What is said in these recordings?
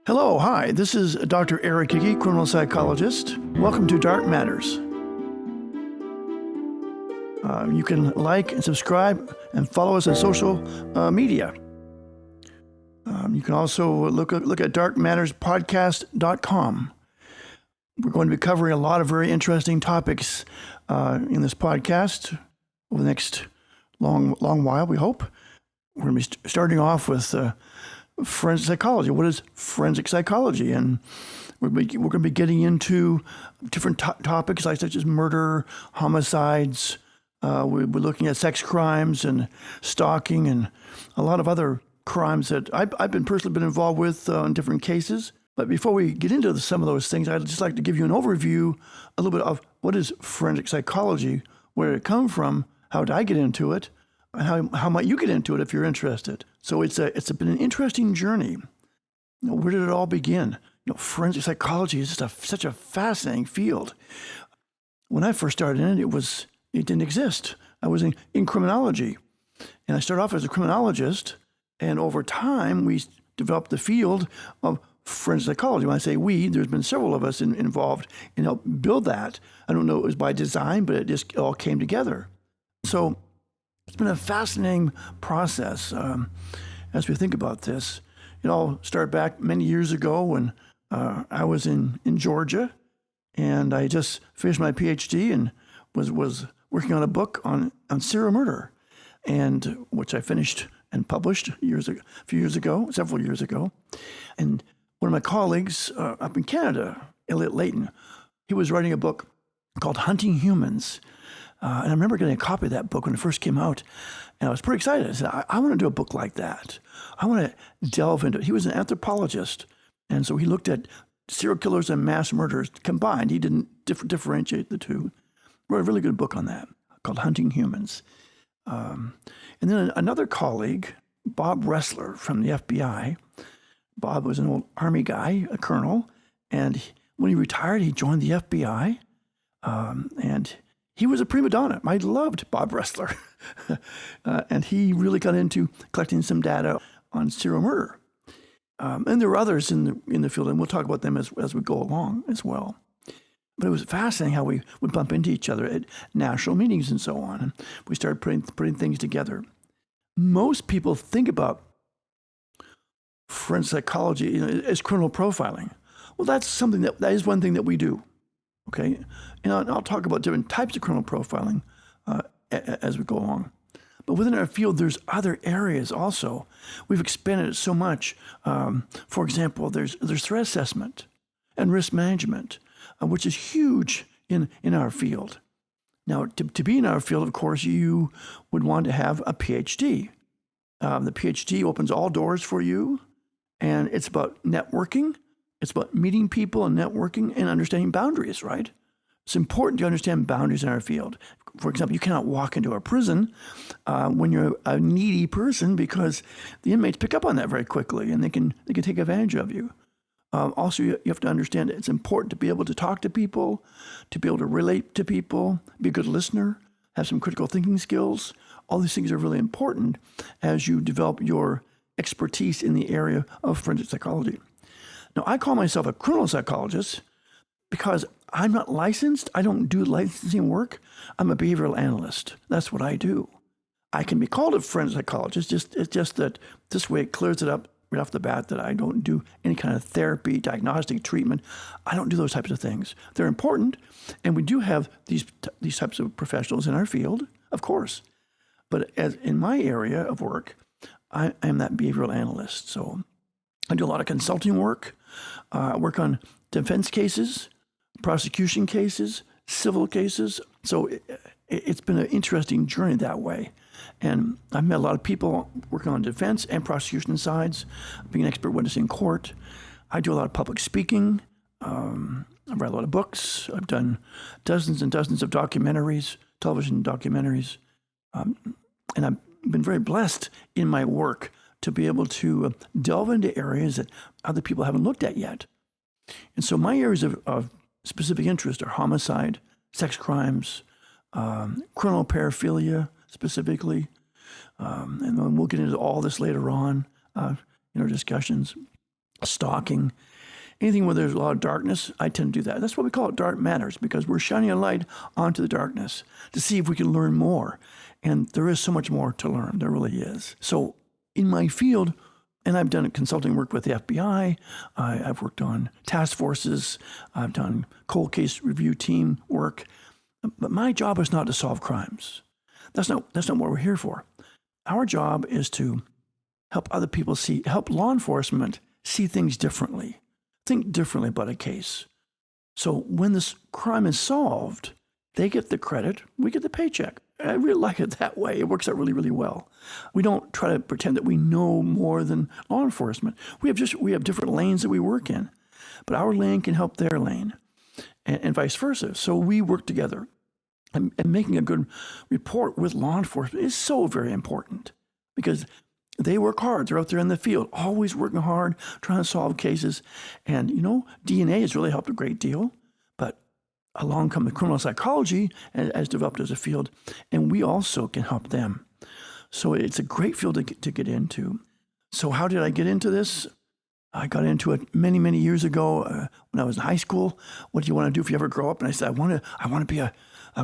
Hello, hi, this is Dr. Eric Hickey, criminal psychologist. Welcome to Dark Matters. You can like and subscribe and follow us on social media. You can also look at darkmatterspodcast.com. We're going to be covering a lot of very interesting topics in this podcast over the next long while, we hope. We're going to be starting off with forensic psychology. What is forensic psychology? And we're going to be getting into different topics such as murder, homicides. We're looking at sex crimes and stalking and a lot of other crimes that I've been personally involved with in different cases. But before we get into some of those things, I'd just like to give you an overview, a little bit of what is forensic psychology, where it come from, how did I get into it, and how might you get into it if you're interested. So it's been an interesting journey. Where did it all begin? Forensic psychology is just such a fascinating field. When I first started in it, it didn't exist. I was in criminology, and I started off as a criminologist, and over time we developed the field of forensic psychology. When I say we, there's been several of us involved in help build that. I don't know if it was by design, but it just all came together. So it's been a fascinating process as we think about this. It all started back many years ago when I was in Georgia, and I just finished my PhD and was working on a book on serial murder, and which I finished and published several years ago. And one of my colleagues up in Canada, Elliot Layton, he was writing a book called Hunting Humans. And I remember getting a copy of that book when it first came out, and I was pretty excited. I said, I want to do a book like that. I want to delve into it. He was an anthropologist, and so he looked at serial killers and mass murders combined. He didn't differentiate the two. Wrote a really good book on that called Hunting Humans. And then another colleague, Bob Ressler from the FBI. Bob was an old Army guy, a colonel, and when he retired, he joined the FBI, and he was a prima donna. I loved Bob Ressler, and he really got into collecting some data on serial murder. And there were others in the field, and we'll talk about them as we go along as well. But it was fascinating how we would bump into each other at national meetings and so on, and we started putting things together. Most people think about forensic psychology as criminal profiling. Well, that's something that is one thing that we do. Okay, and I'll talk about different types of criminal profiling as we go along. But within our field, there's other areas also. We've expanded it so much. For example, there's threat assessment and risk management, which is huge in our field. Now, to be in our field, of course, you would want to have a PhD. The PhD opens all doors for you, and it's about networking. It's about meeting people and networking and understanding boundaries, right? It's important to understand boundaries in our field. For example, you cannot walk into a prison when you're a needy person, because the inmates pick up on that very quickly, and they can take advantage of you. Also, you have to understand it's important to be able to talk to people, to be able to relate to people, be a good listener, have some critical thinking skills. All these things are really important as you develop your expertise in the area of forensic psychology. Now, I call myself a criminal psychologist because I'm not licensed. I don't do licensing work. I'm a behavioral analyst. That's what I do. I can be called a forensic psychologist. It's just that this way it clears it up right off the bat that I don't do any kind of therapy, diagnostic treatment. I don't do those types of things. They're important, and we do have these types of professionals in our field, of course. But as in my area of work, I am that behavioral analyst. So I do a lot of consulting work. I work on defense cases, prosecution cases, civil cases. So it's been an interesting journey that way. And I've met a lot of people working on defense and prosecution sides, being an expert witness in court. I do a lot of public speaking. I've read a lot of books. I've done dozens and dozens of documentaries, television documentaries. And I've been very blessed in my work to be able to delve into areas that other people haven't looked at yet. And so my areas of specific interest are homicide, sex crimes, criminal paraphilia specifically, and then we'll get into all this later on in our discussions. stalking, anything where there's a lot of darkness, I tend to do that. That's why we call it dark matters, because we're shining a light onto the darkness to see if we can learn more. And there is so much more to learn. There really is. So in my field, and I've done consulting work with the FBI, I've worked on task forces, I've done cold case review team work, but my job is not to solve crimes. That's not what we're here for. Our job is to help other people help law enforcement see things differently, think differently about a case. So when this crime is solved, they get the credit, we get the paycheck. I really like it that way. It works out really, really well. We don't try to pretend that we know more than law enforcement. We have different lanes that we work in, but our lane can help their lane, and vice versa. So we work together, and making a good report with law enforcement is so very important, because they work hard. They're out there in the field, always working hard, trying to solve cases. And, DNA has really helped a great deal. But along comes the criminal psychology as developed as a field, and we also can help them. So it's a great field to get into. So how did I get into this? I got into it many, many years ago when I was in high school. What do you want to do if you ever grow up? And I said, I want to be a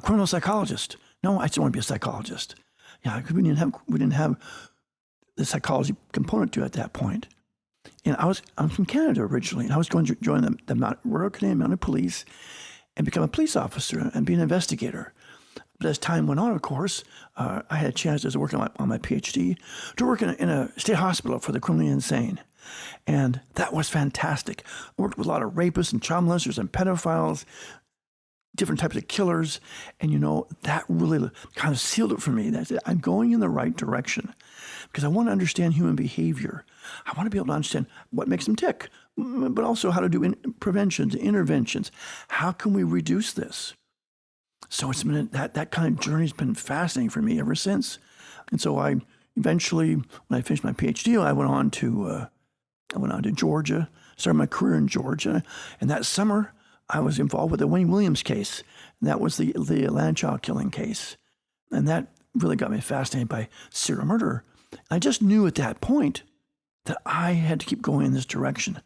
criminal psychologist. No, I just want to be a psychologist. Yeah, because we didn't have the psychology component to it at that point. And I'm from Canada originally, and I was going to join the Royal Canadian Mounted Police and become a police officer and be an investigator. But as time went on, of course, I had a chance, as I working on my PhD, to work in a state hospital for the criminally insane. And that was fantastic. I worked with a lot of rapists and child molesters and pedophiles, different types of killers. And, that really kind of sealed it for me. That I'm going in the right direction, because I want to understand human behavior. I want to be able to understand what makes them tick, but also how to do preventions, interventions. How can we reduce this? So it's been that kind of journey has been fascinating for me ever since. And so I eventually, when I finished my PhD, I went on to Georgia, started my career in Georgia. And that summer, I was involved with the Wayne Williams case. And that was the Atlanta child killing case. And that really got me fascinated by serial murder. I just knew at that point that I had to keep going in this direction.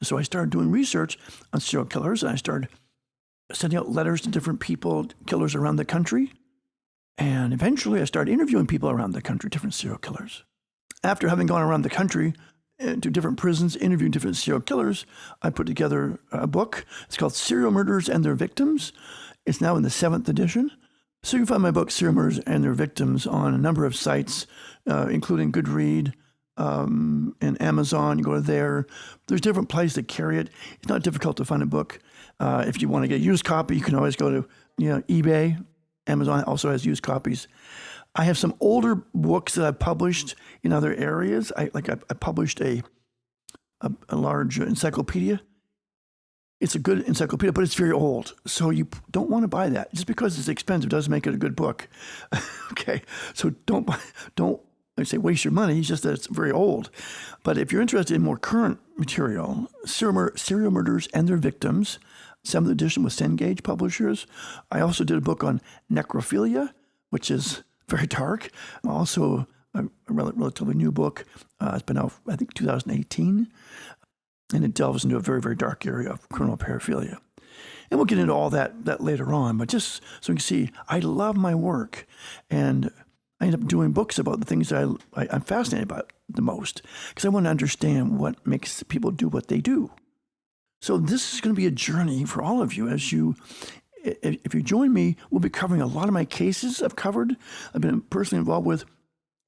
So I started doing research on serial killers, and I started sending out letters to different people, killers around the country. And eventually I started interviewing people around the country, different serial killers. After having gone around the country to different prisons, interviewing different serial killers, I put together a book. It's called Serial Murders and Their Victims. It's now in the 7th edition. So you can find my book, Serial Murders and Their Victims, on a number of sites, including Goodread and Amazon. You go to there. There's different places to carry it. It's not difficult to find a book. If you want to get a used copy, you can always go to eBay. Amazon also has used copies. I have some older books that I've published in other areas. I published a large encyclopedia. It's a good encyclopedia, but it's very old. So you don't want to buy that. Just because it's expensive doesn't make it a good book. Okay. So don't I say waste your money. It's just that it's very old. But if you're interested in more current material, Serial Murders and Their Victims, 7th edition with Cengage Publishers. I also did a book on necrophilia, which is very dark. Also a relatively new book. It's been out, I think, 2018. And it delves into a very, very dark area of criminal paraphilia. And we'll get into all that later on. But just so you can see, I love my work. And I end up doing books about the things that I'm fascinated about the most, because I want to understand what makes people do what they do. So this is going to be a journey for all of you. If you join me, we'll be covering a lot of my cases I've covered. I've been personally involved with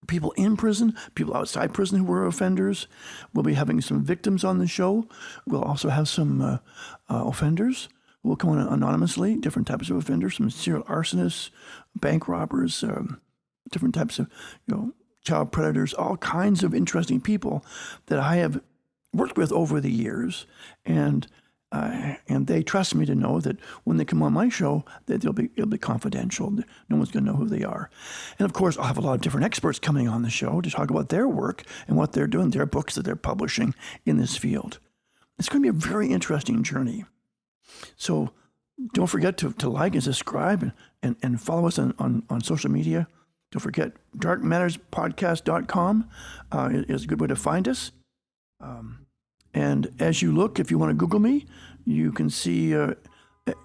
people in prison, people outside prison who were offenders. We'll be having some victims on the show. We'll also have some offenders who will come on anonymously, different types of offenders, some serial arsonists, bank robbers, different types of child predators, all kinds of interesting people that I have worked with over the years, and they trust me to know that when they come on my show, that it'll be confidential. No one's going to know who they are. And of course, I'll have a lot of different experts coming on the show to talk about their work and what they're doing, their books that they're publishing in this field. It's going to be a very interesting journey. So don't forget to like and subscribe and follow us on social media. Don't forget, darkmatterspodcast.com is a good way to find us. And as you look, if you want to Google me, you can see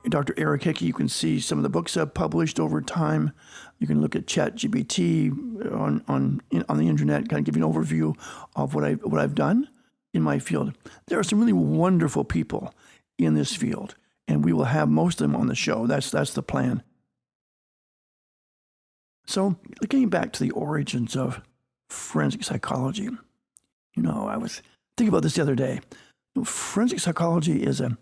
Dr. Eric Hickey. You can see some of the books I've published over time. You can look at ChatGPT on the internet, kind of give you an overview of what I've done in my field. There are some really wonderful people in this field, and we will have most of them on the show. That's the plan. So, getting back to the origins of forensic psychology, I was thinking about this the other day. Forensic psychology is an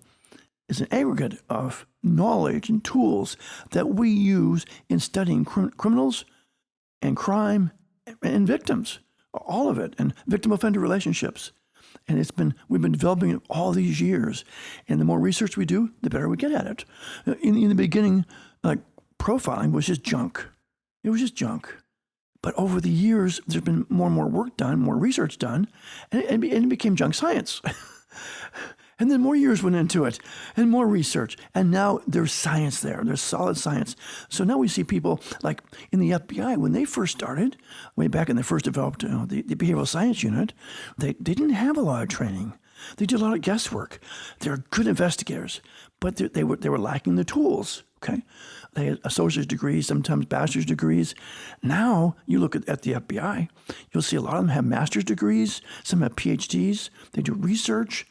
aggregate of knowledge and tools that we use in studying criminals and crime and victims, all of it, and victim-offender relationships. And we've been developing it all these years. And the more research we do, the better we get at it. In the beginning, profiling was just junk. It was just junk. But over the years, there's been more and more work done, more research done, and it became junk science. And then more years went into it, and more research. And now there's science there. There's solid science. So now we see people like in the FBI, when they first started, way back when they first developed the behavioral science unit, they didn't have a lot of training. They did a lot of guesswork. They're good investigators, but they were lacking the tools, okay? They had associate's degrees, sometimes bachelor's degrees. Now you look at the FBI, you'll see a lot of them have master's degrees, some have PhDs, they do research,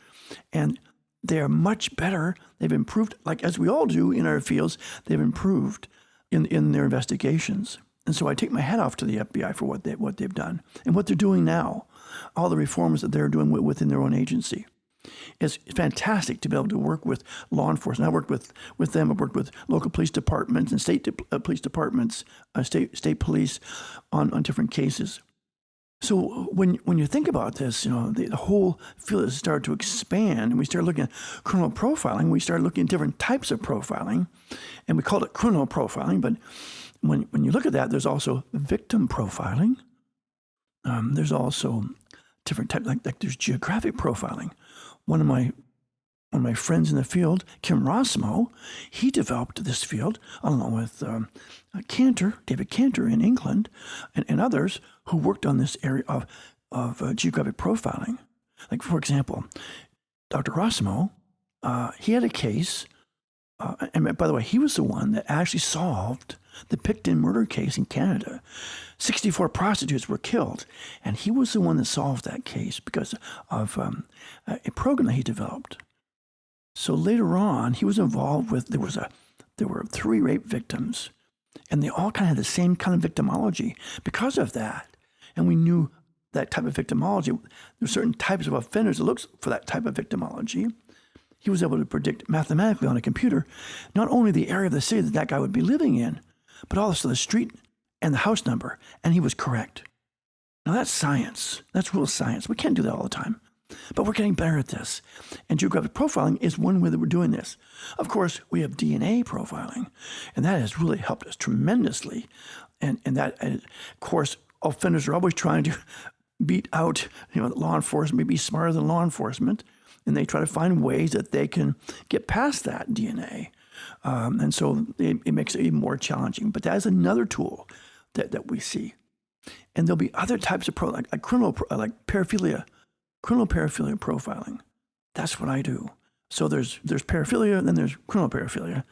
and they are much better. They've improved, like as we all do in our fields, they've improved in their investigations. And so I take my hat off to the FBI for what they've done and what they're doing now, all the reforms that they're doing within their own agency. It's fantastic to be able to work with law enforcement. I worked with them. I've worked with local police departments and state police departments, state police on different cases. So when you think about this, the whole field has started to expand, and we started looking at criminal profiling. We started looking at different types of profiling, and we called it criminal profiling. But when you look at that, there's also victim profiling. There's also different types, like there's geographic profiling. One of my friends in the field, Kim Rossmo, he developed this field along with David Cantor in England, and others who worked on this area of geographic profiling. Like, for example, Dr. Rossmo, he had a case, and by the way, he was the one that actually solved the Picton murder case in Canada. 64 prostitutes were killed, and he was the one that solved that case because of a program that he developed. So later on, he was involved with, there were 3 rape victims, and they all kind of had the same kind of victimology because of that. And we knew that type of victimology. There were certain types of offenders that looked for that type of victimology. He was able to predict mathematically on a computer not only the area of the city that guy would be living in, but also the street and the house number, and he was correct. Now that's science. That's real science. We can't do that all the time, but we're getting better at this. And geographic profiling is one way that we're doing this. Of course, we have DNA profiling, and that has really helped us tremendously. And that, of course, offenders are always trying to beat out, law enforcement, maybe smarter than law enforcement, and they try to find ways that they can get past that DNA. And so it makes it even more challenging. But that is another tool that we see. And there'll be other types of like criminal, like paraphilia, criminal paraphilia profiling. That's what I do. So there's paraphilia, and then there's criminal paraphilia,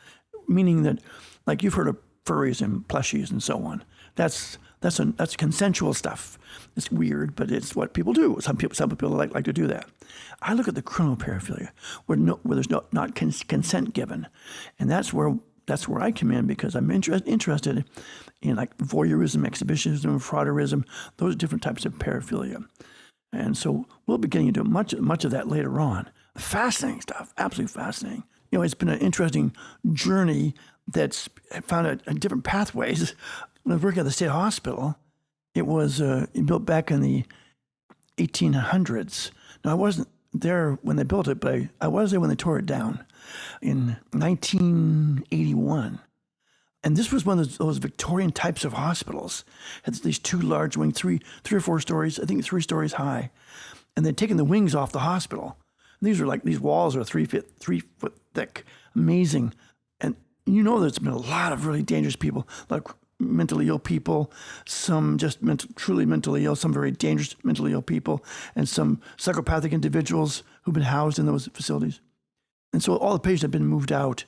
meaning that, like you've heard of furries and plushies and so on. That's consensual stuff. It's weird, but it's what people do. Some people like to do that. I look at the criminal paraphilia where there's not consent given, and that's where I come in, because I'm interested in like voyeurism, exhibitionism, frauderism, those different types of paraphilia. And so we'll be getting into much of that later on. Fascinating stuff, absolutely fascinating. It's been an interesting journey that's found a different pathways. When I was working at the state hospital, it was built back in the 1800s. Now, I wasn't there when they built it, but I was there when they tore it down in 1981. And this was one of those Victorian types of hospitals. It had these 2 large wings, three or 4 stories, I think 3 stories high. And they'd taken the wings off the hospital. And these walls are 3 foot thick, amazing. And there's been a lot of really dangerous people, like mentally ill people, some just truly mentally ill, some very dangerous mentally ill people, and some psychopathic individuals who've been housed in those facilities. And so all the patients had been moved out,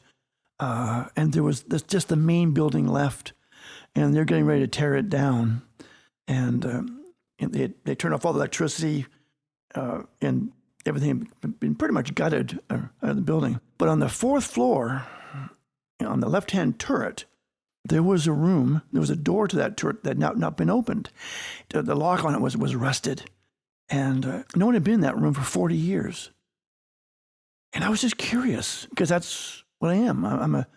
and there was just the main building left, and they're getting ready to tear it down. And they turned off all the electricity, and everything had been pretty much gutted out of the building. But on the fourth floor, on the left-hand turret, there was a room, there was a door to that turret that had not been opened. The lock on it was rusted. And no one had been in that room for 40 years. And I was just curious, because that's what I am. I'm a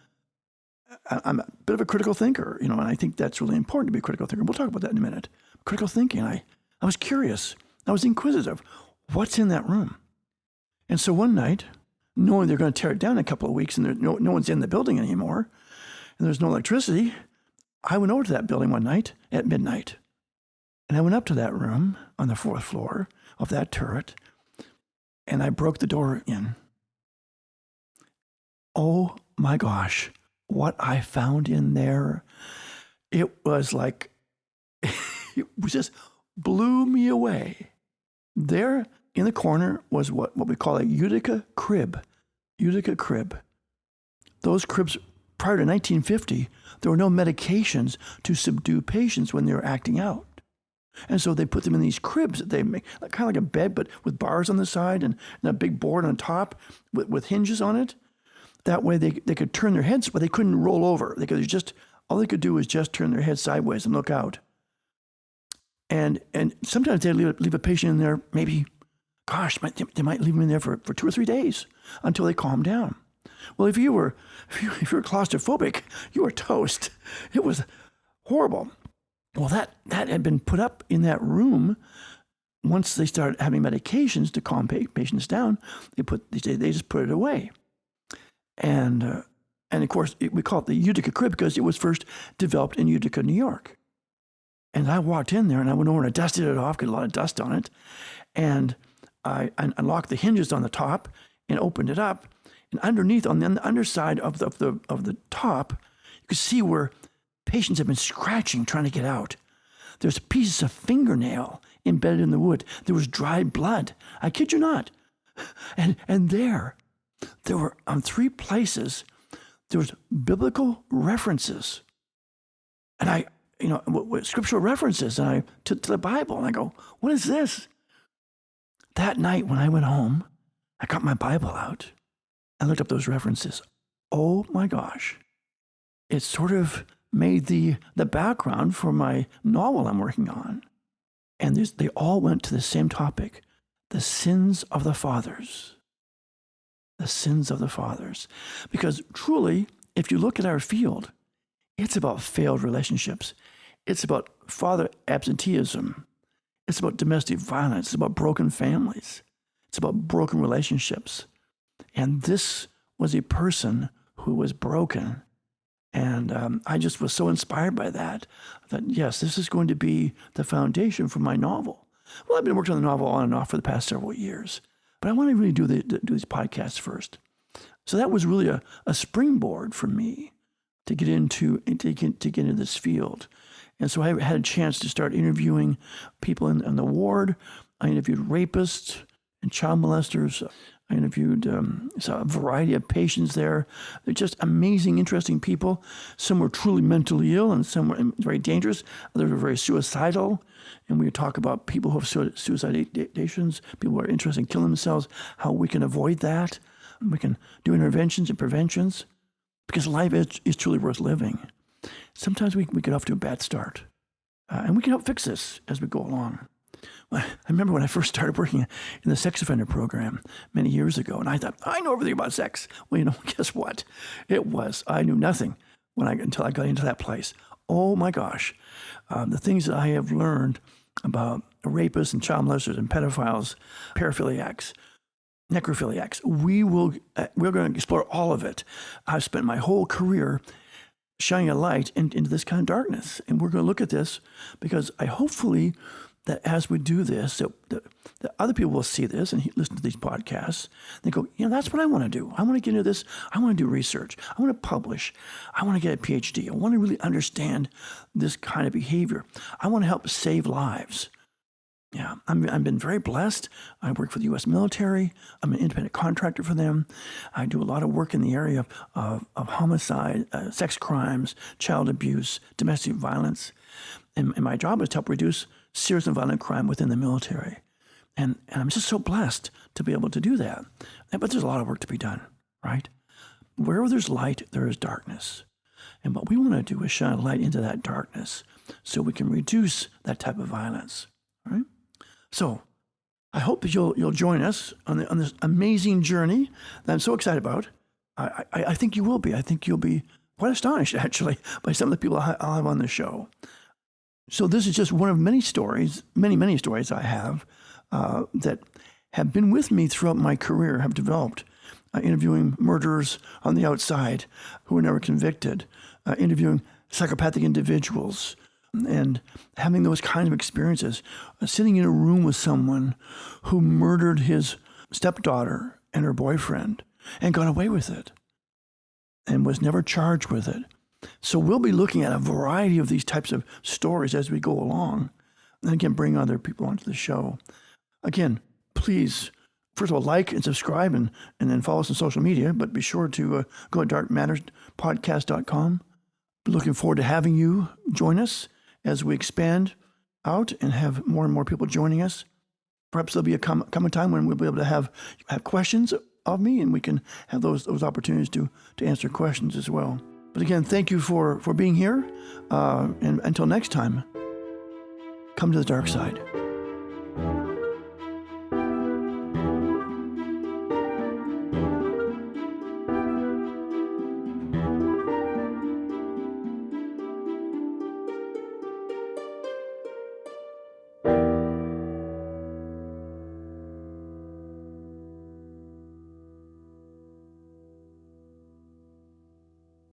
bit of a critical thinker, and I think that's really important to be a critical thinker. We'll talk about that in a minute. Critical thinking. I was curious. I was inquisitive. What's in that room? And so one night, knowing they're going to tear it down in a couple of weeks and no one's in the building anymore, and there's no electricity, I went over to that building one night at midnight. And I went up to that room on the fourth floor of that turret, and I broke the door in. Oh my gosh, what I found in there, it was like, it just blew me away. There in the corner was what we call a Utica crib. Utica crib. Those cribs, prior to 1950, there were no medications to subdue patients when they were acting out. And so they put them in these cribs that they make, kind of like a bed, but with bars on the side and a big board on top with hinges on it. That way they could turn their heads, but they couldn't roll over. All they could do was just turn their head sideways and look out. And sometimes they'd leave a patient in there, maybe, they might leave them in there for 2 or 3 days until they calm down. Well, if you were claustrophobic, you were toast. It was horrible. Well, that had been put up in that room. Once they started having medications to calm patients down, they just put it away. And of course, we call it the Utica crib because it was first developed in Utica, New York. And I walked in there and I went over and I dusted it off, got a lot of dust on it. And I unlocked the hinges on the top and opened it up. And underneath, on the underside of the top, you could see where patients have been scratching, trying to get out. There's pieces of fingernail embedded in the wood. There was dried blood. I kid you not. And there were, on 3 places, there was biblical references. And scriptural references, and to the Bible. And I go, what is this? That night when I went home, I got my Bible out. I looked up those references. Oh my gosh. It sort of made the background for my novel I'm working on. And they all went to the same topic, the sins of the fathers. The sins of the fathers. Because truly, if you look at our field, it's about failed relationships. It's about father absenteeism. It's about domestic violence. It's about broken families. It's about broken relationships. And this was a person who was broken. And I just was so inspired by that yes, this is going to be the foundation for my novel. Well, I've been working on the novel on and off for the past several years, but I want to really do these podcasts first. So that was really a springboard for me to get into this field. And so I had a chance to start interviewing people in the ward. I interviewed rapists and child molesters. I interviewed a variety of patients there. They're just amazing, interesting people. Some were truly mentally ill and some were very dangerous. Others were very suicidal. And we would talk about people who have suicide ideations, people who are interested in killing themselves, how we can avoid that. We can do interventions and preventions because life is truly worth living. Sometimes we get off to a bad start. And we can help fix this as we go along. I remember when I first started working in the sex offender program many years ago, and I thought, I know everything about sex. Well, guess what? I knew nothing until I got into that place. Oh my gosh. The things that I have learned about rapists and child molesters and pedophiles, paraphiliacs, necrophiliacs, we're going to explore all of it. I've spent my whole career shining a light into this kind of darkness. And we're going to look at this because hopefully that as we do this, that other people will see this and listen to these podcasts. They go, that's what I want to do. I want to get into this. I want to do research. I want to publish. I want to get a PhD. I want to really understand this kind of behavior. I want to help save lives. Yeah, I've been very blessed. I work for the U.S. military. I'm an independent contractor for them. I do a lot of work in the area of homicide, sex crimes, child abuse, domestic violence. And my job is to help reduce serious and violent crime within the military. And I'm just so blessed to be able to do that. But there's a lot of work to be done, right? Wherever there's light, there is darkness. And what we want to do is shine a light into that darkness so we can reduce that type of violence, right? So I hope that you'll join us on this amazing journey that I'm so excited about. I think you will be. I think you'll be quite astonished, actually, by some of the people I'll have on the show. So this is just one of many stories, many stories I have that have been with me throughout my career, have developed, interviewing murderers on the outside who were never convicted, interviewing psychopathic individuals, and having those kinds of experiences, sitting in a room with someone who murdered his stepdaughter and her boyfriend and got away with it and was never charged with it. So we'll be looking at a variety of these types of stories as we go along, and again, bring other people onto the show. Again, please, first of all, like and subscribe and then follow us on social media, but be sure to go to darkmatterspodcast.com. Looking forward to having you join us as we expand out and have more and more people joining us. Perhaps there'll be a come a time when we'll be able to have questions of me, and we can have those opportunities to answer questions as well. But again, thank you for being here. And until next time, come to the dark side.